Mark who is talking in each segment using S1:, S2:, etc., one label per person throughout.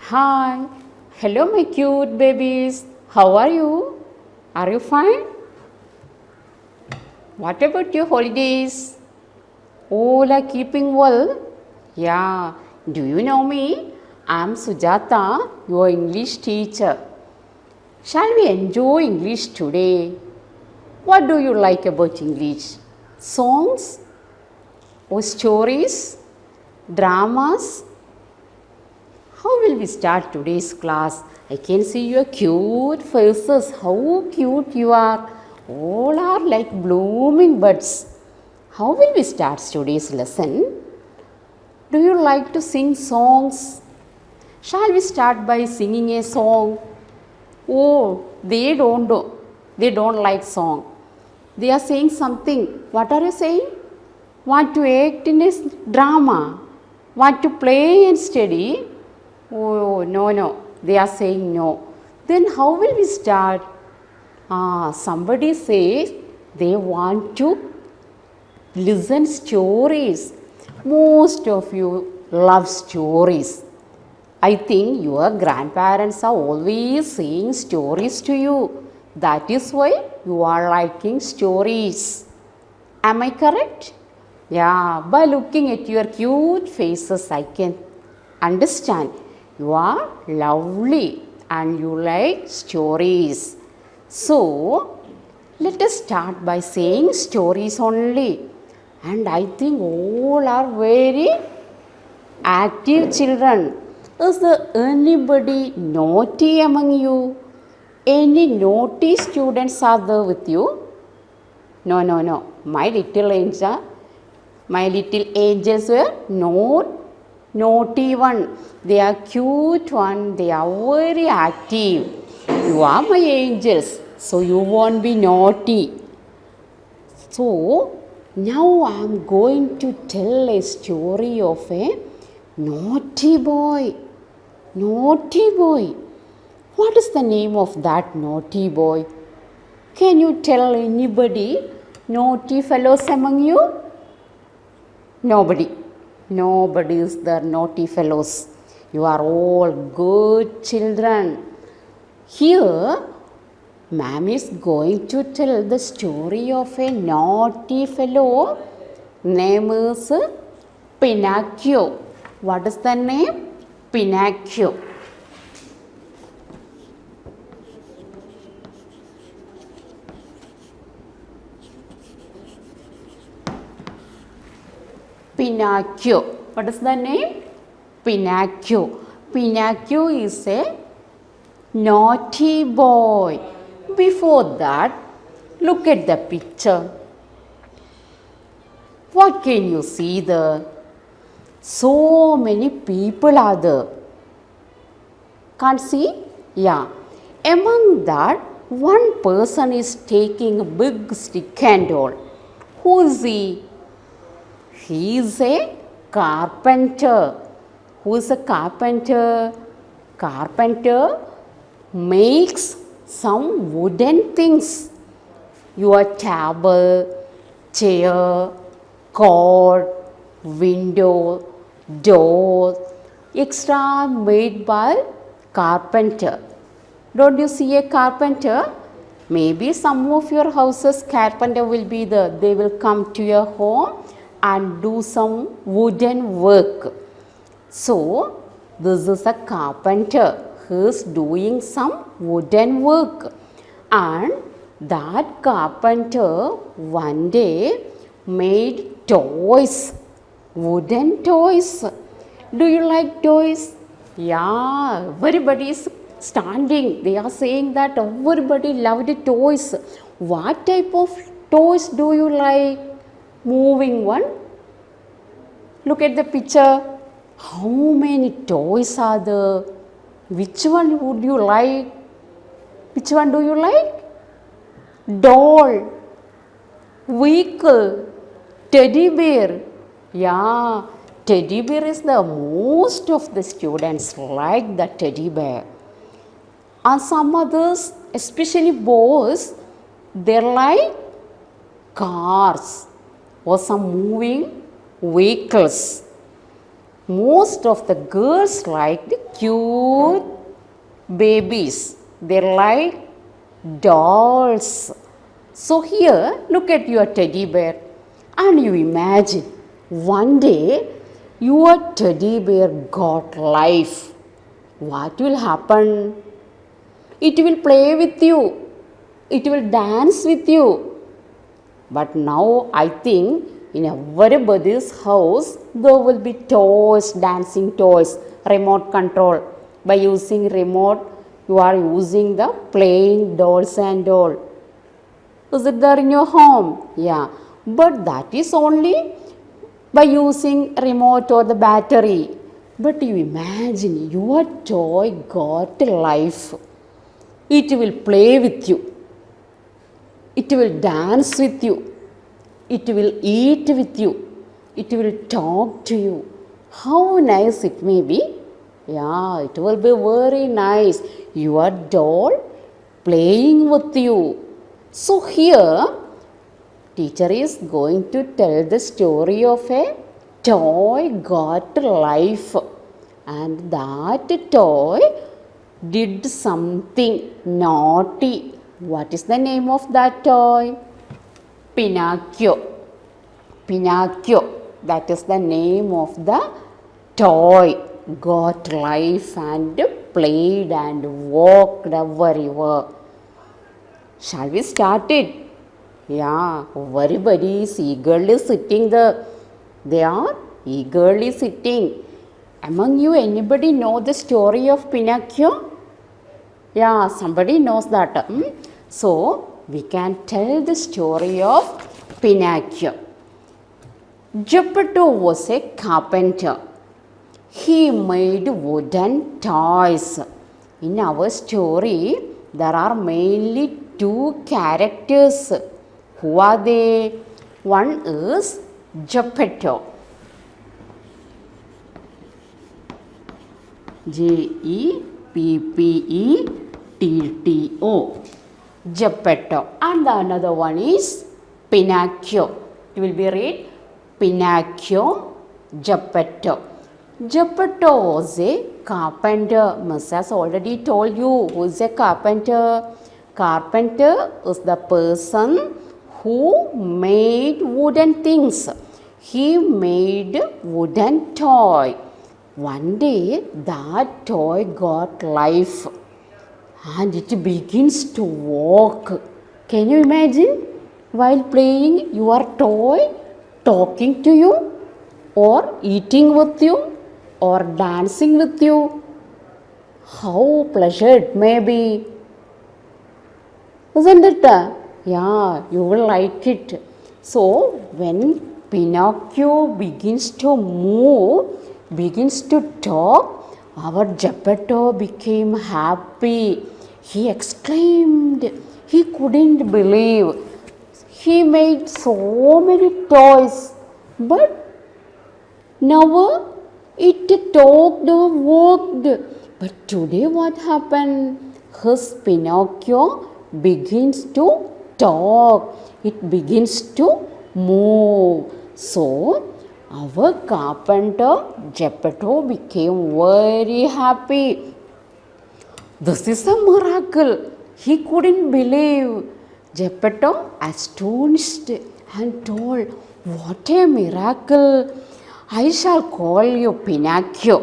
S1: Hi, hello my cute babies. How are you? Are you fine? What about your holidays? All are keeping well? Yeah, do you know me? I'm Sujata, your English teacher. Shall we enjoy English today? What do you like about English? Songs or stories? Dramas? How will we start today's class? I can see your cute faces. How cute you are. All are like blooming buds. How will we start today's lesson? Do you like to sing songs? Shall we start by singing a song? Oh, they don't do. They don't like song. They are saying something. What are you saying? Want to act in a drama? Want to play and study? Oh, no, no. They are saying no. Then how will we start? Somebody says they want to listen stories. Most of you love stories. I think your grandparents are always saying stories to you. That is why you are liking stories. Am I correct? Yeah, by looking at your cute faces, I can understand you are lovely and you like stories. So, let us start by saying stories only. And I think all are very active children. Is there anybody naughty among you? Any naughty students are there with you? No, no, no. My little angels were not naughty one. They are cute one. They are very active. You are my angels, so you won't be naughty. So now I am going to tell a story of a naughty boy. Naughty boy. What is the name of that naughty boy? Can you tell anybody naughty fellows among you? Nobody. Nobody is the naughty fellows. You are all good children. Here, ma'am is going to tell the story of a naughty fellow. Name is Pinocchio. What is the name? Pinocchio. Pinocchio. What is the name? Pinocchio. Pinocchio is a naughty boy. Before that, look at the picture. What can you see there? So many people are there. Can't see? Yeah. Among that, one person is taking a big stick and all. Who is he? He is a carpenter. Who is a carpenter? Carpenter makes some wooden things. Your table, chair, cot, window, door, extra made by carpenter. Don't you see a carpenter? Maybe some of your houses carpenter will be there. They will come to your home and do some wooden work. So, this is a carpenter who is doing some wooden work. And that carpenter one day made toys, wooden toys. Do you like toys? Yeah, everybody is standing. They are saying that everybody loved toys. What type of toys do you like? Moving one. Look at the picture. How many toys are there? Which one would you like? Which one do you like? Doll, vehicle, teddy bear. Yeah, teddy bear is the most of the students like the teddy bear. And some others, especially boys, they like cars or some moving vehicles. Most of the girls like the cute babies. They're like dolls. So here, look at your teddy bear and you imagine one day your teddy bear got life. What will happen? It will play with you. It will dance with you. But now I think in everybody's house there will be toys, dancing toys, remote control. By using remote, you are using the playing dolls and all. Is it there in your home? Yeah. But that is only by using remote or the battery. But you imagine your toy got life. It will play with you. It will dance with you. It will eat with you. It will talk to you. How nice it may be. Yeah, it will be very nice. Your doll playing with you. So here, teacher is going to tell the story of a toy got life. And that toy did something naughty. What is the name of that toy? Pinocchio. Pinocchio. That is the name of the toy. Got life and played and walked everywhere. Shall we start it? Yeah, everybody is eagerly sitting there. They are eagerly sitting. Among you, anybody know the story of Pinocchio? Yeah, somebody knows that. So, we can tell the story of Pinocchio. Geppetto was a carpenter. He made wooden toys. In our story, there are mainly two characters. Who are they? One is Geppetto. Geppetto. Geppetto. And the another one is Pinocchio. You will be read Pinocchio, Geppetto. Geppetto was a carpenter. Miss has already told you who is a carpenter. Carpenter is the person who made wooden things. He made wooden toy. One day that toy got life and it begins to walk. Can you imagine? While playing your toy talking to you or eating with you or dancing with you. How pleasure it may be. Isn't it? Yeah, you will like it. So when Pinocchio begins to move, begins to talk, our Geppetto became happy. He exclaimed. He couldn't believe. He made so many toys, but never it talked or walked. But today what happened? His Pinocchio begins to talk. It begins to move. So, our carpenter Geppetto became very happy. This is a miracle. He couldn't believe. Geppetto astonished and told, "What a miracle! I shall call you Pinocchio.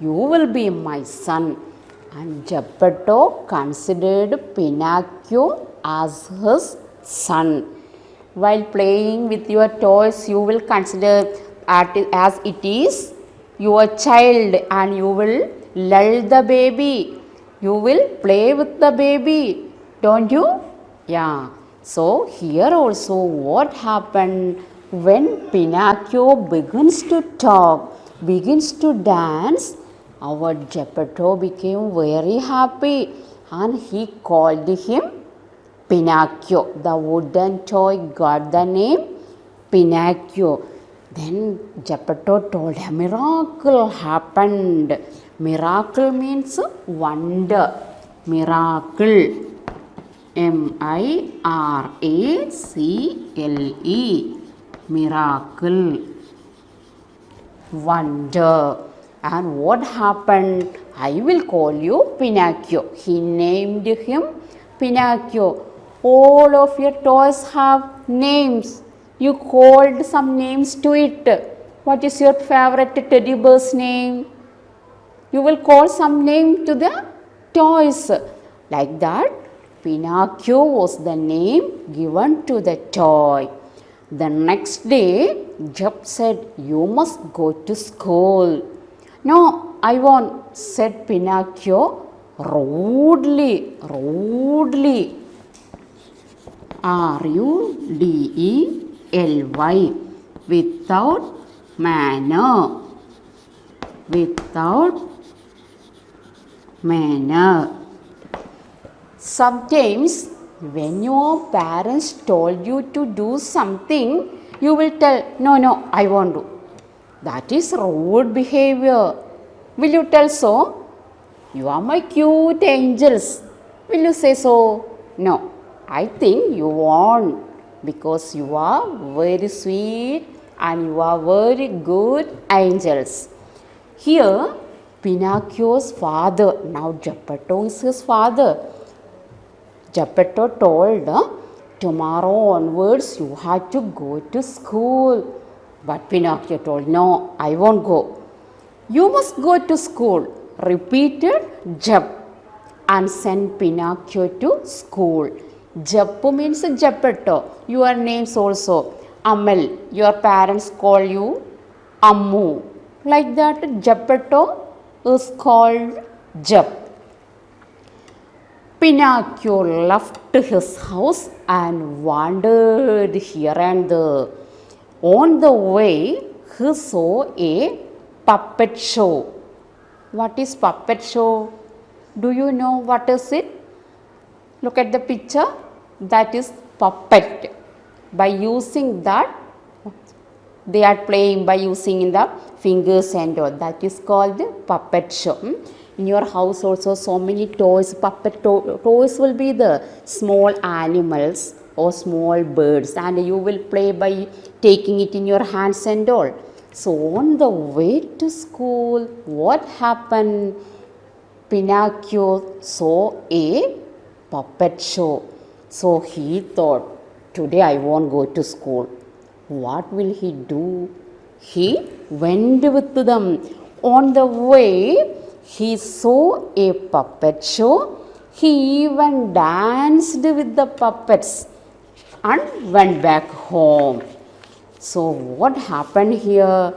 S1: You will be my son." And Geppetto considered Pinocchio as his son. While playing with your toys, you will consider as it is your child and you will lull the baby. You will play with the baby, don't you? Yeah. So here also what happened when Pinocchio begins to talk, begins to dance, our Geppetto became very happy and he called him Pinocchio. The wooden toy got the name Pinocchio. Then Geppetto told a miracle happened. Miracle means wonder. Miracle. M-I-R-A-C-L-E. Miracle. Wonder. And what happened? I will call you Pinocchio. He named him Pinocchio. All of your toys have names. You called some names to it. What is your favorite teddy bear's name? You will call some name to the toys. Like that, Pinocchio was the name given to the toy. The next day, Jep said, "You must go to school." "No, I won't," said Pinocchio rudely. Rudely. Without manner. Sometimes when your parents told you to do something, you will tell, no, I won't do. That is rude behavior. Will you tell so? You are my cute angels. Will you say so? No, I think you won't, because you are very sweet and you are very good angels. Here, Pinocchio's father, now Geppetto is his father. Geppetto told, tomorrow onwards you have to go to school. But Pinocchio told, no, I won't go. You must go to school, repeated Jep, and sent Pinocchio to school. Jep means Geppetto. Your names also. Amal, your parents call you Ammu. Like that, Geppetto is called Jep. Pinocchio left his house and wandered here and there. On the way, he saw a puppet show. What is puppet show? Do you know what is it? Look at the picture. That is puppet. By using that, they are playing by using the fingers and all. That is called puppet show. In your house also so many toys, puppet toys will be the small animals or small birds, and you will play by taking it in your hands and all. So on the way to school, what happened? Pinocchio saw a puppet show. So he thought, today I won't go to school. What will he do? He went with them. On the way, he saw a puppet show. He even danced with the puppets and went back home. So what happened here?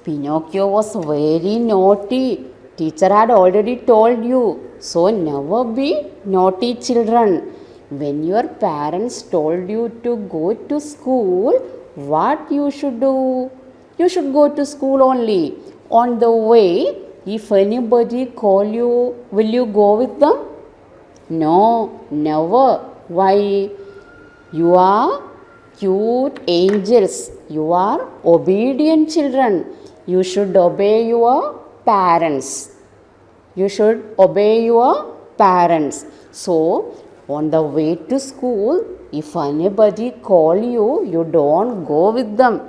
S1: Pinocchio was very naughty. Teacher had already told you. So never be naughty children. When your parents told you to go to school, what you should do? You should go to school only. On the way, if anybody call you, will you go with them? No, never. Why? You are cute angels. You are obedient children. You should obey your parents. You should obey your parents. So, on the way to school, if anybody call you, you don't go with them.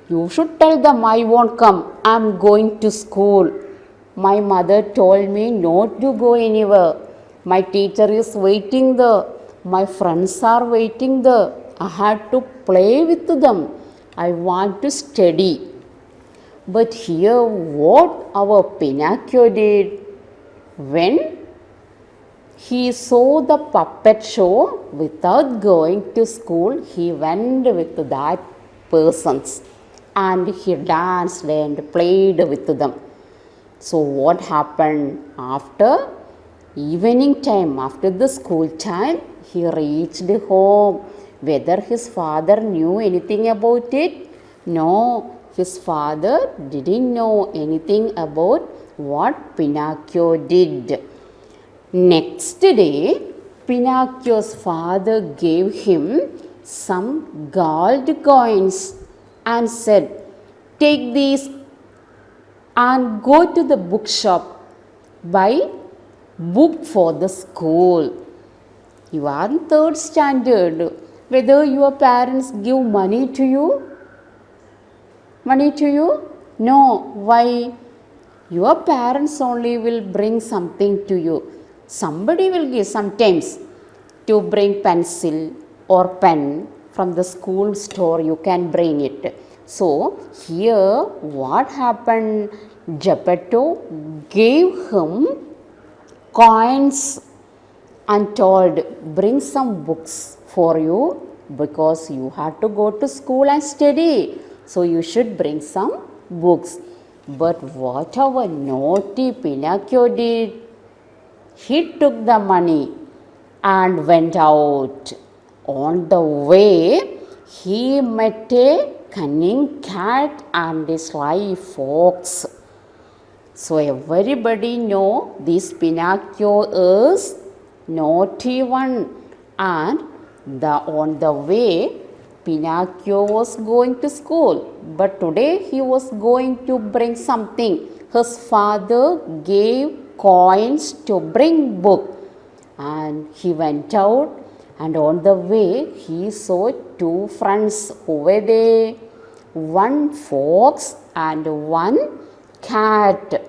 S1: You should tell them, I won't come. I am going to school. My mother told me not to go anywhere. My teacher is waiting there. My friends are waiting there. I had to play with them. I want to study. But here what our Pinocchio did, when he saw the puppet show, without going to school, he went with that persons and he danced and played with them. So what happened? After evening time, after the school time, he reached home. Whether his father knew anything about it? No, his father didn't know anything about what Pinocchio did. Next day, Pinocchio's father gave him some gold coins and said, take these and go to the bookshop, buy book for the school. You are in 3rd standard. Whether your parents give money to you? Money to you? No. Why? Your parents only will bring something to you. Somebody will give sometimes to bring pencil or pen from the school store, you can bring it. So here what happened? Geppetto gave him coins and told, bring some books for you because you have to go to school and study. So you should bring some books. But what our naughty Pinocchio did, he took the money and went out. On the way, he met a cunning cat and a sly fox. So everybody know this Pinocchio is naughty one, and on the way Pinocchio was going to school, but today he was going to bring something. His father gave coins to bring book, and he went out, and on the way he saw two friends. Who were they? One fox and one cat.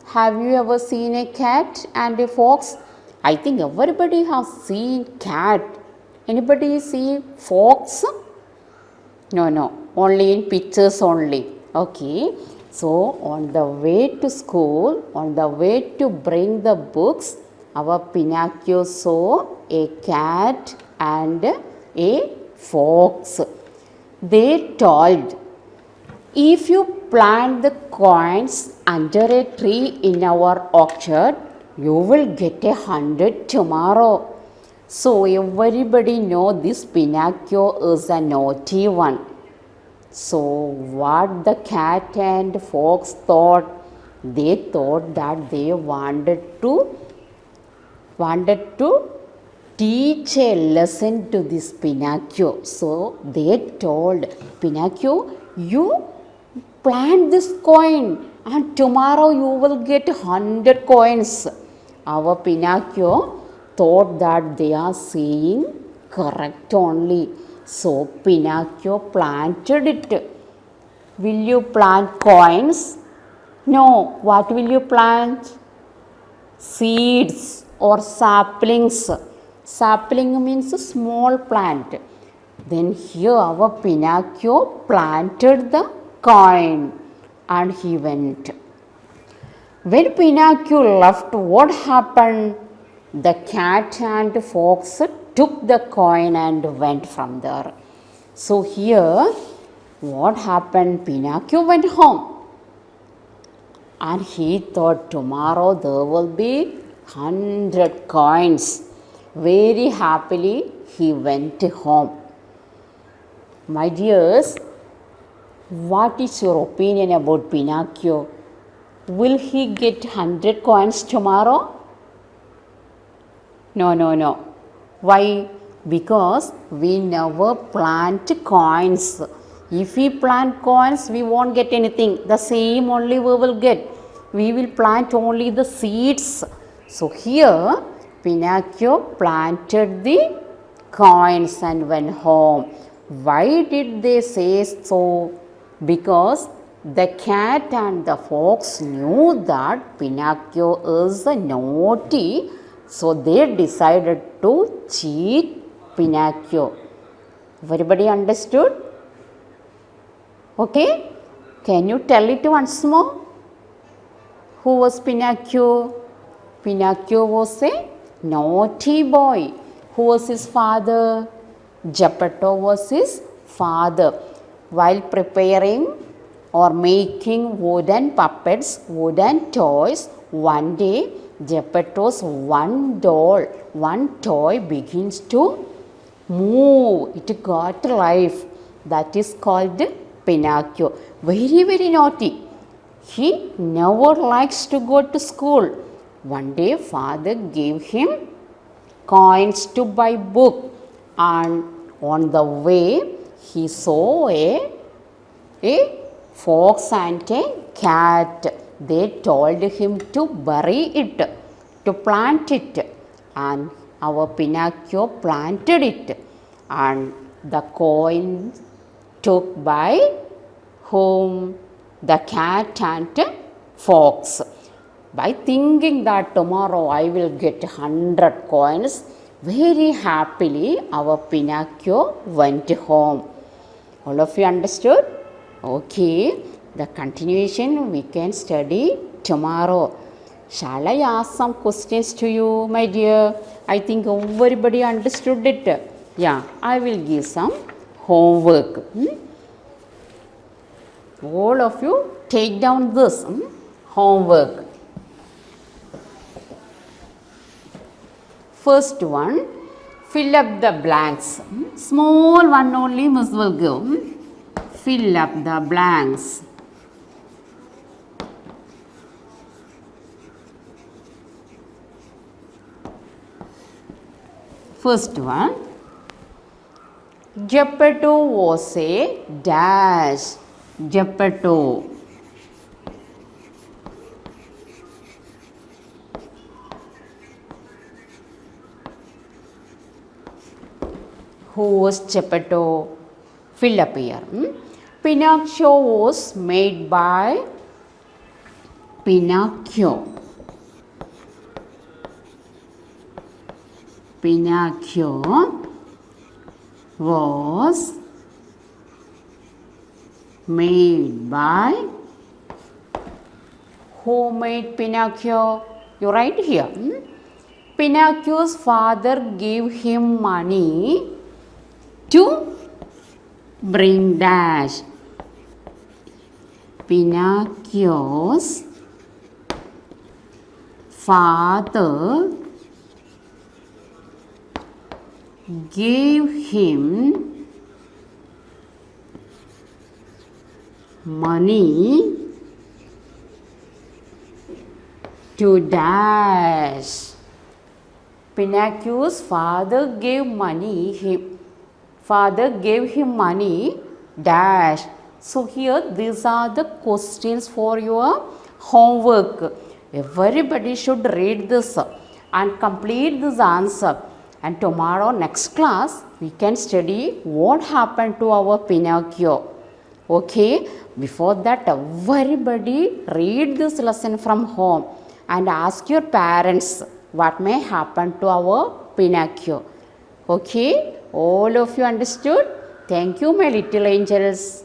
S1: Have you ever seen a cat and a fox? I think everybody has seen cat. Anybody see fox? No, only in pictures only. Okay, so on the way to school, on the way to bring the books, our Pinocchio saw a cat and a fox. They told, if you plant the coins under a tree in our orchard, you will get 100 tomorrow. So everybody know this Pinocchio is a naughty one. So what the cat and fox thought? They thought that they wanted to teach a lesson to this Pinocchio. So they told Pinocchio, you plant this coin and tomorrow you will get 100 coins. Our Pinocchio thought that they are saying correct only. So Pinocchio planted it. Will you plant coins? No. What will you plant? Seeds or saplings. Sapling means a small plant. Then here our Pinocchio planted the coin and he went. When Pinocchio left, what happened? The cat and fox took the coin and went from there. So here what happened? Pinocchio went home and he thought tomorrow there will be 100 coins. Very happily he went home. My dears, what is your opinion about Pinocchio? Will he get 100 coins tomorrow? No. Why? Because we never plant coins. If we plant coins, we won't get anything. The same only we will get. We will plant only the seeds. So here, Pinocchio planted the coins and went home. Why did they say so? Because the cat and the fox knew that Pinocchio is naughty, so they decided to cheat Pinocchio. Everybody understood? Okay? Can you tell it once more? Who was Pinocchio? Pinocchio was a naughty boy. Who was his father? Geppetto was his father. While preparing or making wooden puppets, wooden toys, one day Geppetto's one toy begins to move. It got life. That is called Pinocchio. Very, very naughty. He never likes to go to school. One day father gave him coins to buy book, and on the way he saw a fox and a cat. They told him to bury it, to plant it, and our Pinocchio planted it, and the coin took by whom? The cat and fox. by thinking that tomorrow I will get 100 coins. Very happily, our Pinocchio went home. All of you understood? Okay, the continuation we can study tomorrow. Shall I ask some questions to you, my dear? I think everybody understood it. Yeah, I will give some homework. All of you take down this homework. First one, fill up the blanks. Small one only Miss will give. Fill up the blanks. First one, Geppetto was a dash. Geppetto. Who was Geppetto? Fill up here. Pinocchio was made by Pinocchio. Pinocchio was made by, who made Pinocchio? You write here. Pinocchio's father gave him money to bring dash. Pinocchio's father gave him money to dash. Pinocchio's father gave him money dash. So here these are the questions for your homework. Everybody should read this and complete this answer. And tomorrow next class we can study what happened to our Pinocchio. Okay, before that everybody read this lesson from home and ask your parents what may happen to our Pinocchio. Okay, all of you understood? Thank you, my little angels.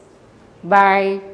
S1: Bye.